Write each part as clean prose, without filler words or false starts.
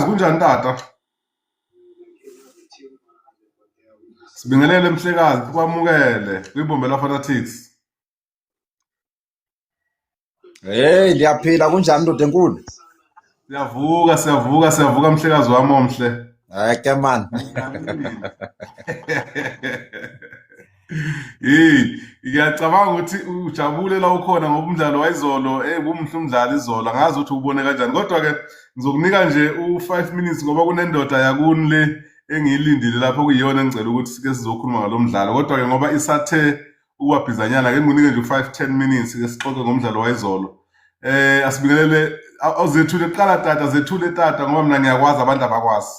kunjani tata? Sibingelele mhlekazi, kwamukele kwiBombela Fanatics. Hey, liyaphila kunjani ndoda enkulu? Siyavuka mhlekazi wami omhle. Ke man. Ngiyaningi. Ngiyacabanga ukuthi ujabule la ukhona ngoba umdlalo wayizolo, bumuhle umdlalo izolo. Angazi ukuthi ubone kanjani. Kodwa-ke ngizokunika nje u5 minutes ngoba kunendoda yakuni le engiyilindile lapho kuyiyona engicela ukuthi sike sizokhuluma ngalo mdlalo. Kodwa-ke ngoba isathe ukwabhizanyana ke ngikunike nje u5-10 minutes ke sixoxe ngomdlalo wayizolo. Asibingelele awuzethule kuqala tata, zethule tata ngoba mina ngiyakwazi abantu abakwazi.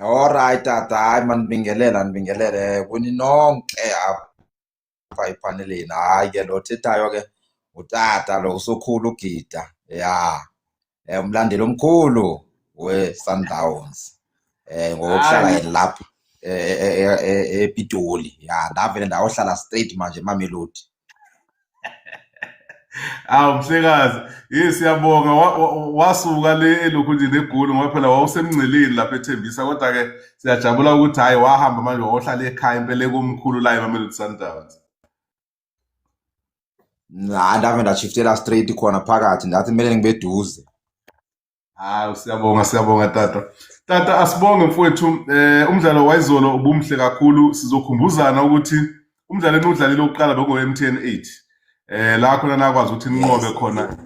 Alright tata, hayi nibingelele kuni nonke apha epanelini. Hayi ke lo thethayo ke utata lo usokhulu ugida. Ya. Umlandeli omkhulu we-Sundowns. Ngokuhlala yena lapha ePitoli. Ya, ndavele ndayohlala straight manje eMamelodi. Mhlekazi, siyabonga wasuka le elokhu nje neGoli ngoba phela wawusemngceleni lapha eThembisa, kodwa-ke siyajabula ukuthi hhayi wahamba manje wayohlala ekhaya impela komkhulu la eMamelodi Sundowns. Ndave ndashiftela straight khona phakathi ndathi kumele ngibe eduze. Siyabonga tata. Tata asibonge mfowethu, umdlalo wayizolo ubumuhle kakhulu. Sizokhumbuzana ukuthi umdlalo enudlalile oqala bengo-MTN 8. La khona nakwazi ukuthi ninqobe khona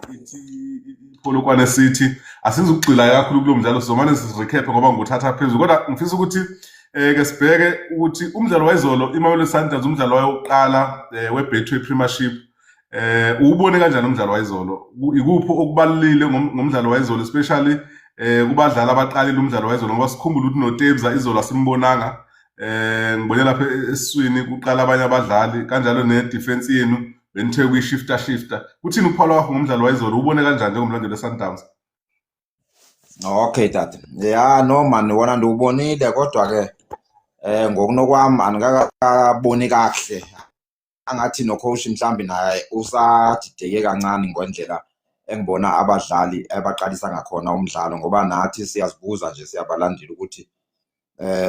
iPolokwane City. Asizukugxila kakhulu kulo mdlalo, sizomane sirecap ngoba nguthatha phezulu. Kodwa ngifisa ukuthi ke sibheke ukuthi umdlalo wayizolo iMamelodi Sundowns umdlalo wayoqala weBetway Premiership. Ubone kanjani umdlalo wayizolo? Ikuphi okubalulile ngomdlalo wayizolo, especially kubadlali abaqalile umdlalo wayizolo ngoba sikhumbula ukuthi noTebza izolo asimbonanga. Ngibone lapha esiswini kuqala abanye abadlali kanjalo ne-defense yenu benithe kuyishifta. Kuthini ukuphawula kwakho ngomdlalo wayizolo? Ubone kanjani njengomlandeli weSundowns? Okay tata. Ya no man, wona ndiwubonile kodwa ke ngokunokwami angikakaboni kahle. Angathi no-coach mhlambi naye usadideke kancane ngendlela engibona abadlali abaqalisa ngakhona umdlalo, ngoba nathi siyazibuza nje siyabalandela ukuthi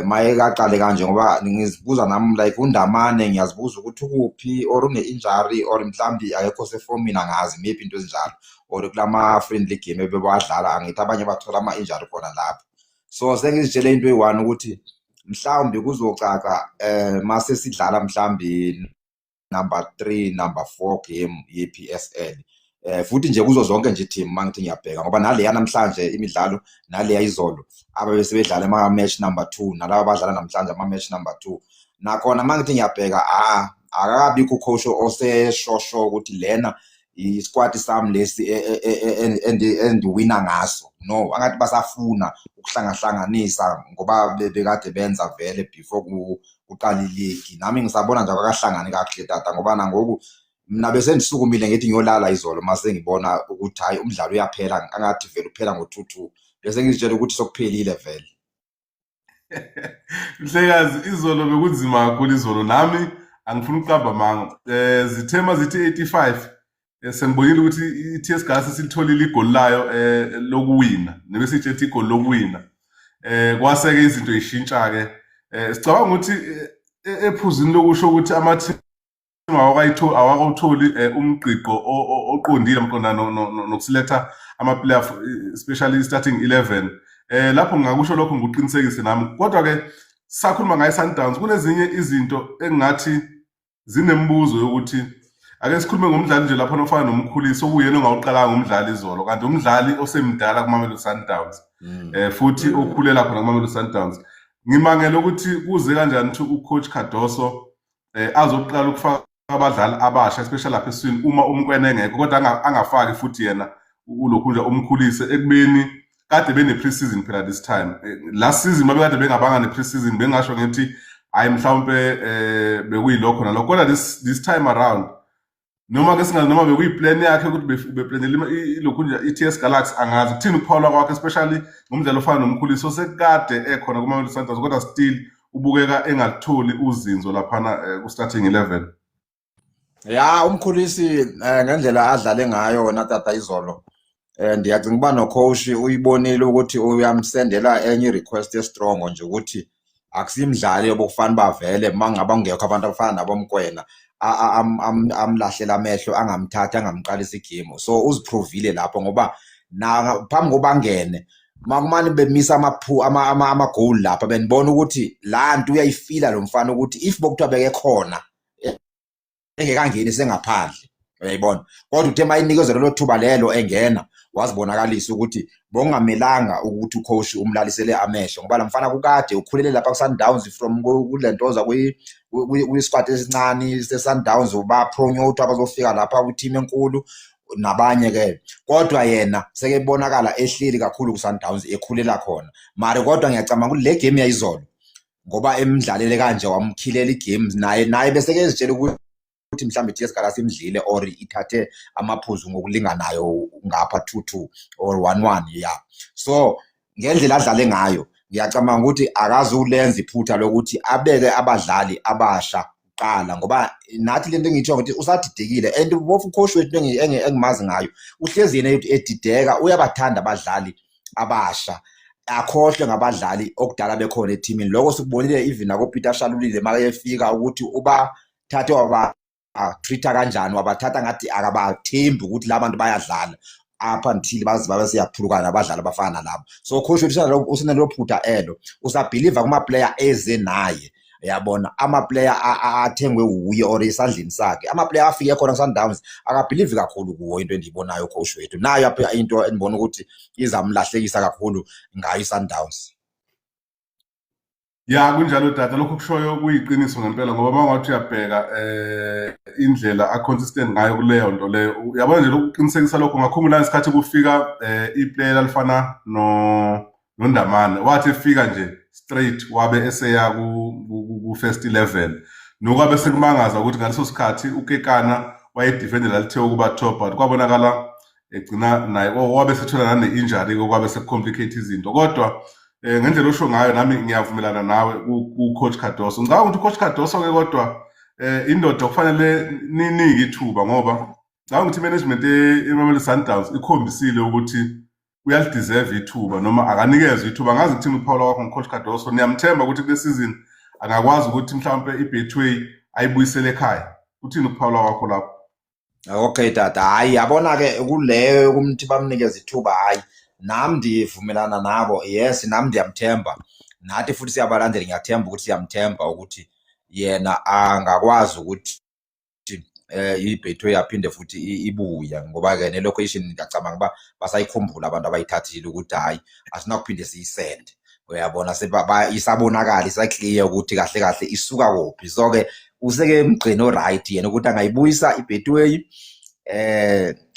maye kaqale kanje, ngoba ngizibuza nami like uNdamane ngiyazibuza ukuthi ukuphi or une-injury or mhlambi akekho sefomini, angazi maybe into ezinjalo, or kulama friendly game ebebadlala angithi abanye bathola ama-injury khona lapho. So sengizitshele into eyi-one ukuthi mhlawumbe kuzocaca mase sidlala mhlambi number 3 number 4 game ye-PSL, futhi nje kuzo zonke nje team mangithi ngiyabheka ngoba naleya namhlanje imidlalo naleya izolo ababese bedlala ama-match number 2 nalabo abadlala namhlanje ama-match number 2 nakhona mangithi ngiyabheka akakabikho ucoach oseshosho ukuthi lena i-squad sami lesi endiwina ngaso. No, angathi basafuna ukuhlangahlanganisa ngoba bekade benza vele before kuqala iligi. Nami ngisabona nje akakahlangani kahle tata, ngoba nangoku mina bese ndisukumile ngithi ngiyolala izolo mase ngibona ukuthi hayi umdlalo uyaphela, angathi vele uphela ngo-2-2 bese ngizitshela ukuthi sokuphelile vele. Mhlekazi, izolo bekunzima kakhulu izolo, nami angifuni ukuqamba manga. Zithema zithi 85. Sengibonile ukuthi i-TS Galaxy silitholile igoli layo lokuwina, nebese ithi igoli lokuwina. Kwase-ke izinto yishintsha-ke. Sicabanga ukuthi ephuzini lokusho ukuthi ama-team awakawutholi umgqiqo oqondile maqondana nokuselecta ama-player, especially starting 11. Lapho ngingakusho lokho ngikuqinisekise nami. Kodwa-ke sakhuluma ngayo Sundowns, kunezinye izinto engathi zinembuzo yokuthi ake sikhulume ngomdlali nje lapho ofana noMkhulisi okuyena ongawuqalanga umdlali izolo, kanti umdlali osemdala kuMamelodi Sundowns, futhi okhulela khona kuMamelodi Sundowns. Ngimangela ukuthi kuze kanjani ukuthi ucoach Khadoso azoqala ukufaka abadlali abasha especially lapha eswini uma umkwene engekho, kodwa angafaki futhi yena ulokhu nje umkhulise ekubeni kade bene-pre-season phela this time. Last season babekade bengabanga ne-pre-season, bengasho ngithi hayi mhlawumpe bekuyilokho nalokho, kodwa this time around noma ke singazi noma bekuyiplan yakhe ukuthi beplanele ilokhu nje i-TS Galaxy, angazi kuthini ukuphawula kwakhe especially ngomdlalo ofana nomkhuliso sekade ekhona kuMamelodi Sundowns, kodwa still ubukeka engalitholi uzinzo laphana ku-starting 11. Ya umkhulisi ngendlela adlale ngayo natata izolo Ndiyacinga uba no-coach uyibonile ukuthi uyamsendela enye i-request estrongo nje ukuthi akusimdlali obokufana uba vele uma ngaba kungekho abantu abafana nabomkwena amlahlela amehlo angamthatha angamqalisa igemu. So uziprovile lapho ngoba phambi koba angene makumane bemisa ama-goal lapha benibona ukuthi la nto uyayifila lo mfana ukuthi if bokuthiwa beke khona engekangeni sengaphandle, uyayibona. Kodwa uthe mayinikeze lelo thuba lelo engena wazibonakalisa ukuthi bongamelanga ukuthi ucoach umlalisele amehlo ngoba lamfana kukade ukhulele lapha ku-Sundowns from kulentoza kwi-squad esincane se-Sundowns bapronyotha abazofika lapha kwi-team enkulu nabanye-ke, kodwa yena sekebonakala ehleli kakhulu ku-Sundowns ekhulela khona. Mari kodwa ngiyacabanga ukuthi le game yayizolo ngoba emdlalele kanje wamkhilela i-games naye bese-ke ezitshela ukuthi mhlawumbe iTS Galaxy imdlile or ithathe amaphuzu ngokulinganayo ngapha 2-2 or 1-1 yeah. So ngendlela adlale ngayo ngiyacabanga ukuthi akazulenza iphutha lokuthi abeke abadlali abasha kuqala ngoba nathi lento engiyitsho ukuthi usadidekile and bofu coach wethu engimazi ngayo uhlezi yena edideka, uyabathanda abadlali abasha akhohle ngabadlali okudala bekhona eteamini. Lokho sikubonile even nako Peter Shalulile makayefika ukuthi ubathathe treata kanjani, wabathatha ngathi akabathembi ukuthi labantu bayadlala up until bazibabe siyaphulukana nabadlali abafana nalabo. So coach wethu usenelo phutha elo usabelieve kuma player eze naye, yabona ama player athengwe uye or isandleni sakhe, ama player afike khona ku-Sundowns akabelieve kakhulu kuwo into endiyibonayo coach wethu. Nayo apha into endibona ukuthi izamlahlekisa kakhulu ngayo i-Sundowns. Ya kunjalo tata, lokho kushoyo kuyiqiniso ngempela ngoba mangathi uyabheka indlela a-consistent ngayo kuleyo nto leyo, uyabona nje lokuqinisekisa lokho ngakhumbula ngesikhathi kufika iplayer alifana noNdamane wathi efika nje straight wabe eseya ku-first 11 nokwabe sekumangaza ukuthi ngaleso sikhathi uKekana wayedefendela lithe ukuba top but kwabonakala egcina naye wabe sethola nane-injury kwabe sekucomplicate izinto. Kodwa ngendlela osho ngayo nami ngiyavumelana nawe ku-coach Cardoso. Ngicabanga ukuthi ucoach Cardoso-ke kodwa indoda kufanele ninike ithuba ngoba ngicabanga ukuthi i-management eMamelodi Sundowns ikhombisile ukuthi uyalideserve ithuba noma akanikezwe ithuba. Ngazi kuthini uPaula wakho ngocoach Cardoso, niyamthemba ukuthi kule season angakwazi ukuthi mhlawumbe iBetway ayibuyisele ekhaya? Uthini uPaula wakho lapho? Okay tata, hayi yabona-ke kuleyo yokumthi bamnikeza ithuba, hayi nami ndivumelana nabo. Yes, nami ndiyamthemba, nathi futhi siyabalandeli ngiyathemba ukuthi siyamthemba ukuthi yena angakwazi ukuthi iBetway aphinde futhi ibuya ngoba-ke ne-location ngiyacabanga uba basayikhumbula abantu abayithathile ukuthi hayi asinakuphinde siyisende, uyabona isabonakala isaclear ukuthi kahle kahle isuka kuphi. So-ke useke emgqini o-right yena ukuthi angayibuyisa iBetway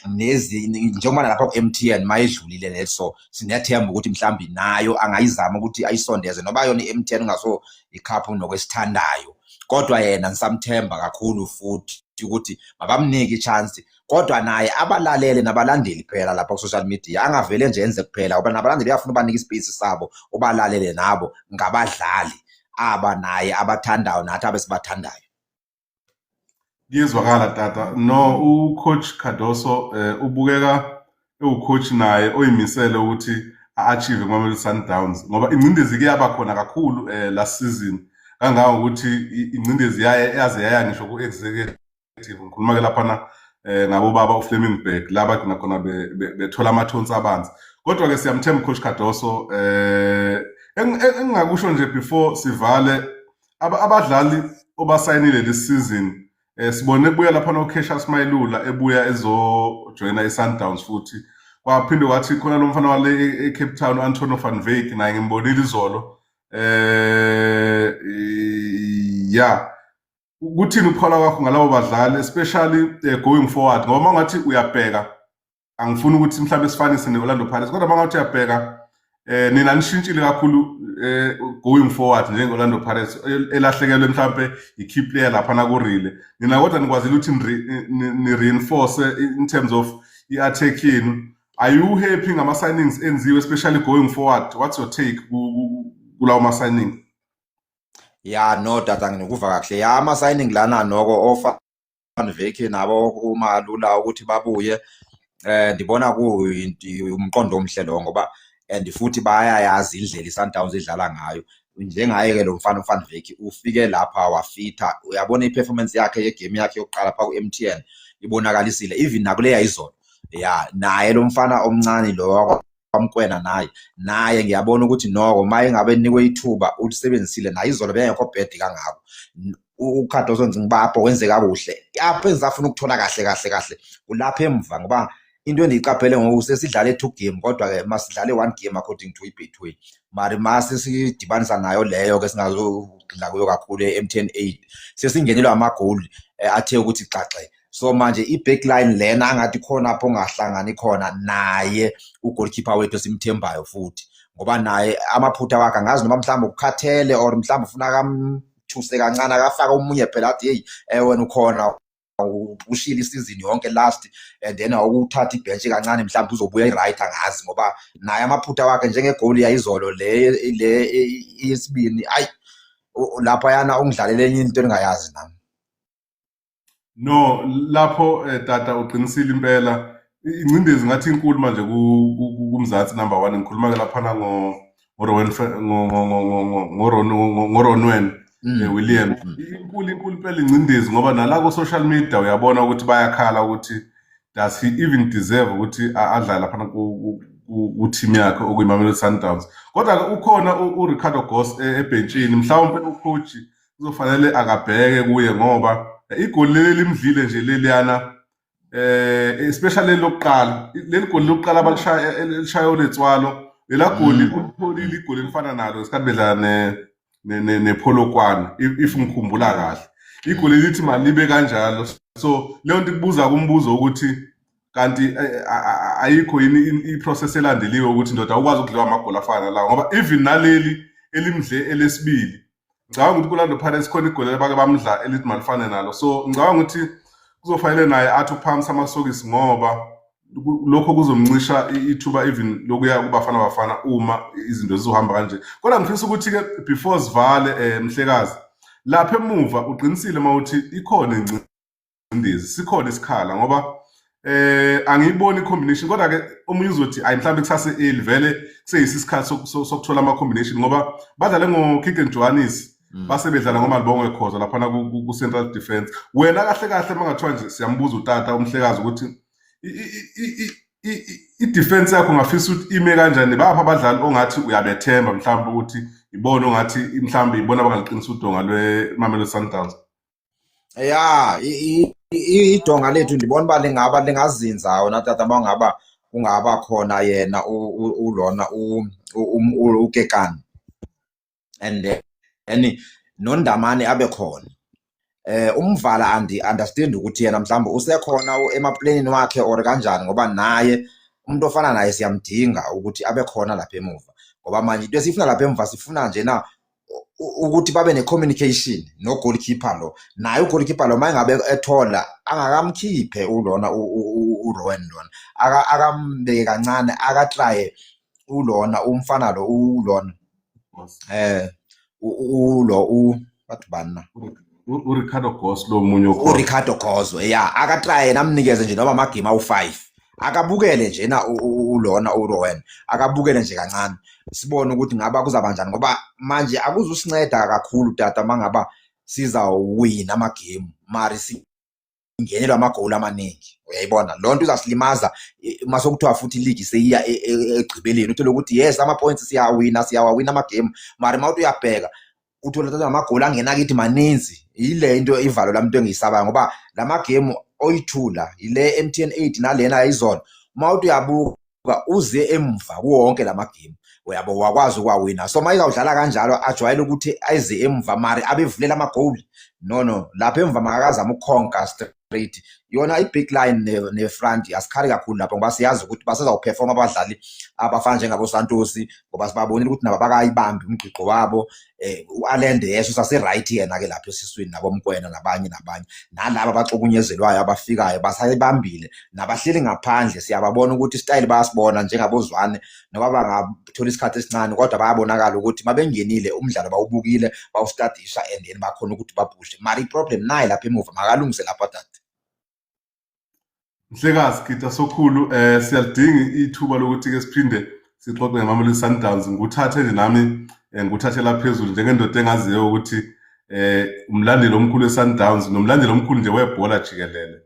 njengoba lapha ku-MTN mayedlulile leso sinethemba ukuthi mhlawumbe nayo angayizama ukuthi ayisondeze noba yona i-MTN ungaso ikhaphu nokwesithandayo, kodwa yena ngisamthemba kakhulu futhi ukuthi mabamnike i-chance. Kodwa naye abalalele nabalandeli phela lapha ku-social media angavele nje enze kuphela ngoba nabalandeli uyafuna ubanika ispace sabo ubalalele nabo ngabadlali aba naye abathandayo nathi abesibathandayo. Kuyezwakala tata, no ucoach Cardoso ubukeka ewucoach naye oyimisele ukuthi a-achieve kuMamelodi Sundowns ngoba ingcindezi kuyaba khona kakhulu last season kangangokuthi ingcindezi yaze yaya ngisho ku-executive, ngikhuluma-ke laphana ngabo baba uFlemingberg laba gcina khona bethola amathonsi abanzi. Kodwa-ke siyamthemba ucoach Cardoso. Engingakusho nje before sivale, abadlali obasayinile this season sibone ebuya laphana uCassius Mayelula ebuya ezojoyina i-Sundowns futhi kwaphinde kwathi khona lo mfana wale eCape Town Antonio van Wyk naye ngimbonile izolo. Yeah, kuthini ukukhola kwakho ngalabo badlali especially going forward ngoba mangathi uyabheka, angifuni ukuthi mhlawumbe sifanise ne-Orlando Pirates kodwa mangathi uyabheka nina nishintshile kakhulu going forward njenge-Orlando Pirates elahlekelwe mhlawumbe i-key player laphana kurile. Nina kodwa nikwazile ukuthi ni-reinforce in terms of i-attack yenu. Are you happy ngama-signings enziwe especially going forward? What's your take kulawo ma-signing? Ya no tata, ngikuva kahle. Ya ama-signing lana noko ofa Van Wyk nabo uMalula ukuthi babuye ndibona umqondo omhle lo ngoba and futhi bayayazi indlela iSundowns idlala ngayo. Njengaye-ke lo mfana uVan Wyk ufike lapha wafitha, uyabona i-performance yakhe yegame yakhe yokuqala pha ku-MTN ibonakalisile even nakuleya izolo. Ya naye lo mfana omncane lo kwaMkwena naye ngiyabona ukuthi noko maye ngabe nikwe ithuba ulisebenzisile, naye izolo bengekho bad kangako. uKhadoso Nzingibapho wenze kakuhle apho ezafuna ukuthola kahle kulapha emva, ngoba into endiyiqaphele ngoku sesidlale 2 game kodwa-ke masidlale 1 game according to iBetway. Mari masesidibanisa nayo leyo ke singazogxila kuyo kakhulu e-MTN 8 sesingenelwa amagoli athe ukuthi xaxe. So manje i-backline lena angathi khona apho ongahlangani khona naye ugoalkeeper wethu esimthembayo futhi, ngoba naye amaphutha wakhe angazi noma mhlawumbe ukukhathele or mhlawumbe ufuna kamthuse kancane akafaka omunye phela athi hey wena ukhona ushila isizini yonke last and then awukuthatha ibench kancane mhlawumbe uzobuya i-right angazi, ngoba naye amaphutha wakhe njengegoli yayizolo le yesibini ayi lapha yana ungidlalele enye into engayazi nami. No, lapho tata uqinisile impela. Ingcindezi ngathi inkulu manje kumzansi number 1. Ngikhuluma ke lapha ngoRonwen William. Inkulu impela ingcindezi ngoba nala ku social media uyabona ukuthi bayakhala ukuthi does he even deserve ukuthi adlale lapha ku team yakhe okuyiMamelodi Sundowns. Kodwa ukhona uRicardo Goss ebenchini, mhlawumbe ucoach uzofanele akabheke kuye ngoba igoli limdlile nje leliyana, especially lokuqala, leli goli lokuqala abalishaya elishayo letswalo, lela goli ulipholile igoli elifana nalo ngesikhathi bedlala nePolokwane if ngikhumbula kahle. Igoli lithi malibe kanjalo, so leyo nto kubuza kumbuzo ukuthi kanti ayikho yini iprocess elandeliwe ukuthi ndoda ukwazi ukudliwa amagoli afana lawo, ngoba even naleli elimdle elesibili ngicabanga ukuthi kuLorlando Pirates khona igoli abake bamdla elithi malifane nalo. So ngicabanga ukuthi kuzofanele naye athi uphakamisa amasokisi ngoba lokho kuzomncisha ithuba even lokuya kubafana uma izinto zizohamba kanje. Kodwa ngifisa ukuthi-ke before sivale Mhlekazi, lapha emuva uqinisile mawuthi ikhona ingcindezi, sikhona isikhala ngoba angiyiboni i-combination, kodwa-ke omunye uzothi ayi mhlawumbe kusase early vele kuseyisikhathi sokuthola ama-combination ngoba badlale ngoKick and Johannes base bedlala ngoMalibongwe Khoza laphana ku-Central Defence. Wena kahle mangathiwa nje siyambuza utata uMhlekazi ukuthi i-defense yakho ngafisa ukuthi ime kanjani, bapha abadlali ongathi uyabethemba mhlawumbe ukuthi ibona ongathi mhlawumbe ibona abangaliqinisa udonga lweMamelodi Sundowns? Ya idonga lethu ndibona uba lingazinza wona tata mangaba kungaba khona yena ulona uKekana and noNdamane abe khona. Umvala understand ukuthi yena mhlawumbe usekhona emaplanini wakhe or kanjani, ngoba naye umuntu ofana naye siyamdinga ukuthi abe khona lapha emuva, ngoba manje into esifuna lapha emuva sifuna nje na ukuthi babe ne-communication no-goalkeeper lo. Naye ugoalkeeper lo mayengabe ethola angakamkhiphe ulona uRowan lona, akambeke kancane, akatraye ulona umfana lo ulona bathi bani na uRicardo Goss lo munye uRicardo Goss ya akatraye namnikeze nje noma amagame awu5 akabukele nje na ulona uRowan, akabukele nje kancane sibone ukuthi ngaba kuzaba kanjani, ngoba manje akuzusinceda kakhulu tata mangaba sizawuwina amagame mari singenelwa amagoli amaningi. Uyayibona lonto izasilimaza masokuthiwa futhi league seyiya egqibeleni, uthole ukuthi yes ama-points siyawawina amagame mari mawuthi uyabheka uthola tata amagoli angena kithi maninzi. Yile into ivalo lamuntu engiyisabayo, ngoba lamagame oyithula ile MTN 8 nalena izona mawuthi uyabuka uze emva kuwonke lamagame uyabo wakwazi ukwawina. So mayizawudlala kanjalo ajwayele ukuthi ayize emva mari abevulela amagoli no lapha emva makakazama ukukhonka straight. Yona i-big line ne-front asikhali kakhulu lapho, ngoba siyazi ukuthi basezawuperforma abadlali abafana njengabo Santos, ngoba sibabonile ukuthi nabo bakayibambi umgqiqo wabo. U-Alende yeso sase-right yena-ke lapho esiswini nabo Mkwena nabanye nalaba baxokunyezelwayo abafikayo basayibambile, nabahleli ngaphandle siyababona ukuthi istyle bayasibona njengabozwane noba bangathola isikhathi esincane, kodwa bayabonakala ukuthi mabengenile umdlalo bawubukile bawustadisha and then bakhona ukuthi babhushe. Mari i-problem naye lapha emuva makalungise lapha tata. Mhlekazi Gita Sokhulu, siyalidinga ithuba lokuthi ke siphinde sixoxe ngeMamelodi Sundowns. Nguthathe nje nami nguthathela phezulu njengendoda engaziyo ukuthi umlandeli omkhulu weSundowns nomlandeli omkhulu nje webhola jikelele.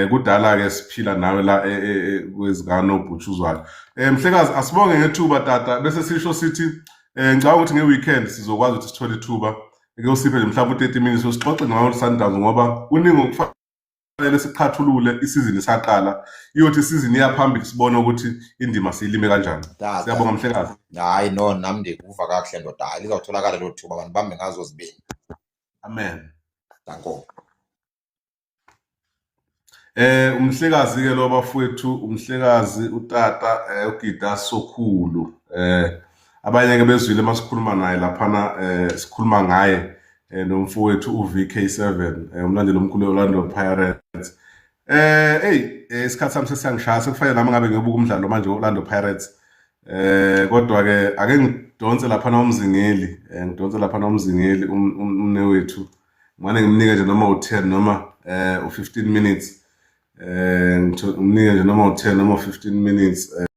Kudala ke siphila nawe la kwezikano obhutshuzwayo. Mhlekazi asibonge ngethuba tata bese sisho sithi ngicabanga ukuthi ngeweekend sizokwazi ukuthi sithole ithuba ake usiphe nje mhlawumbe 30 minutes sixoxe ngeMamelodi Sundowns ngoba kuningi okufanele siqhathulule isizini isaqala iyothi isizini iyaphambili sibone ukuthi indima siyilime kanjani. Tata. Siyabonga mhlekazi. Hayi no, nami ndikuva kakuhle ndoda. Hayi lizawutholakala lo thuba abantu bambe ngazo zibini. Amen. Danko. Umhlekazi ke lo bafowethu umhlekazi utata uGita Sokhulu. Abanye ke bezwile masikhuluma naye laphana sikhuluma ngaye nomfowethu uVK7 umlandeli omkhulu weOrlando Pirates. Isikhathi sami sesiyangishaya sekufanele nami ngabe ngiyobuka umdlalo manje weOrlando Pirates. Kodwa ke ake ngidonse laphana umzingeli umnewethu. Ngane ngimnike nje noma u10 noma u15 minutes. Ngimnike nje noma u10 noma u15 minutes.